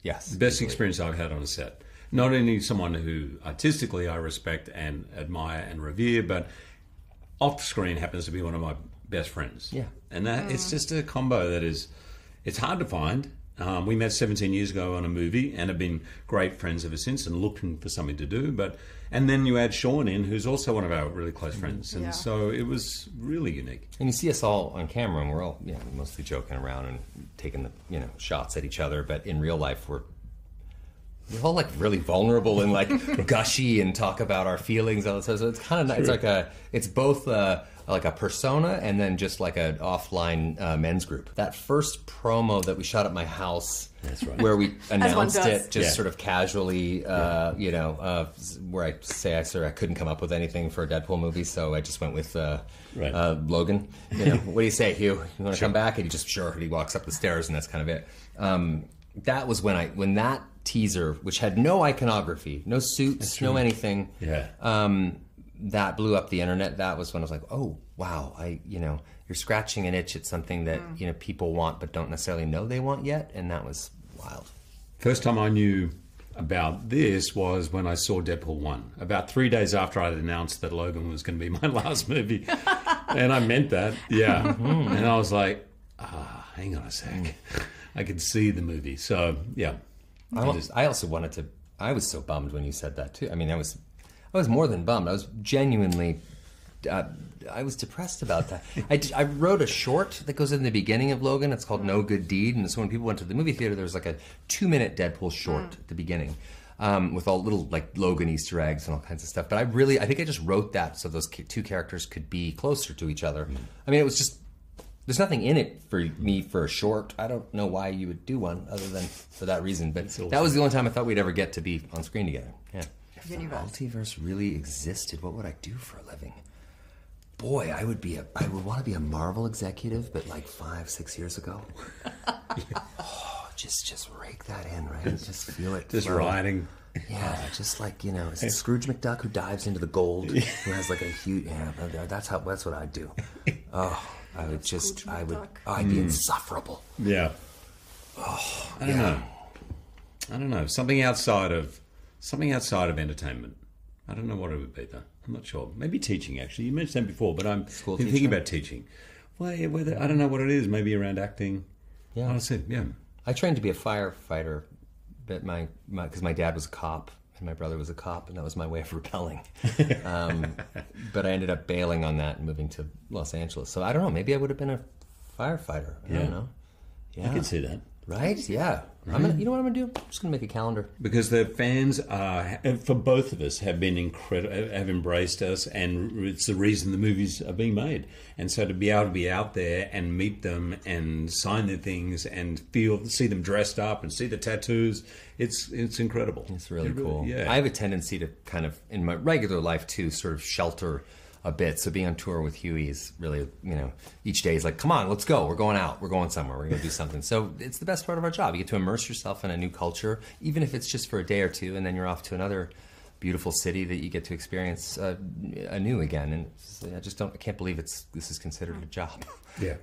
Yes. The best experience I've had on a set. Not only someone who artistically I respect and admire and revere, but off screen happens to be one of my best friends. Yeah. And that it's just a combo that is, it's hard to find. We met 17 years ago on a movie and have been great friends ever since and looking for something to do. And then you add Sean in, who's also one of our really close friends. And so it was really unique. And you see us all on camera and we're all, mostly joking around and taking the, shots at each other. But in real life, we're all like really vulnerable and like gushy and talk about our feelings. So it's kind of nice. It's both like a persona and then just like an offline men's group. That first promo that we shot at my house, that's right, where we announced it just sort of casually, where I say I couldn't come up with anything for a Deadpool movie, so I just went with Logan. What do you say, Hugh? You want to come back? And he just he walks up the stairs, and that's kind of it. That was when that teaser, which had no iconography, no suits, no anything, that blew up the internet. That was when I was like, oh wow, you're scratching an itch at something that people want but don't necessarily know they want yet, and that was wild. First time I knew about this was when I saw Deadpool 1, about 3 days after I'd announced that Logan was going to be my last movie. And I meant that, And I was like, hang on a sec. I could see the movie. So, yeah. I also wanted to... I was so bummed when you said that, too. I mean, I was more than bummed. I was genuinely... I was depressed about that. I wrote a short that goes in the beginning of Logan. It's called No Good Deed. And so when people went to the movie theater, there was like a 2-minute Deadpool short at the beginning with all little like Logan Easter eggs and all kinds of stuff. But I think I just wrote that so those two characters could be closer to each other. I mean, it was just... There's nothing in it for me for a short. I don't know why you would do one other than for that reason. But that was the only time I thought we'd ever get to be on screen together. Yeah. If the multiverse really existed, what would I do for a living? Boy, I would want to be a Marvel executive, but like 5-6 years ago. Just rake that in, right? Just feel it. Just riding. Yeah, just like, is it Scrooge McDuck who dives into the gold, who has like a huge, that's what I'd do. Oh, I'd be insufferable. Yeah. Oh, I don't know. Something outside of entertainment. I don't know what it would be though. I'm not sure. Maybe teaching, actually. You mentioned that before, but I'm thinking about teaching. Well, I don't know what it is. Maybe around acting. Yeah. Honestly, yeah. I trained to be a firefighter, but because my dad was a cop and my brother was a cop, and that was my way of rebelling. But I ended up bailing on that and moving to Los Angeles. So I don't know. Maybe I would have been a firefighter. I don't know. Yeah. I can see that. Right? Yeah. You know what I'm going to do? I'm just going to make a calendar. Because the fans, for both of us, have been incredible, have embraced us, and it's the reason the movies are being made. And so to be able to be out there and meet them and sign their things and see them dressed up and see the tattoos, it's incredible. It's really cool. I have a tendency to kind of, in my regular life too, sort of shelter a bit. So being on tour with Huey is really, each day is like, come on, let's go. We're going out. We're going somewhere. We're going to do something. So it's the best part of our job. You get to immerse yourself in a new culture, even if it's just for a day or two, and then you're off to another beautiful city that you get to experience anew again. And I can't believe this is considered a job. Yeah.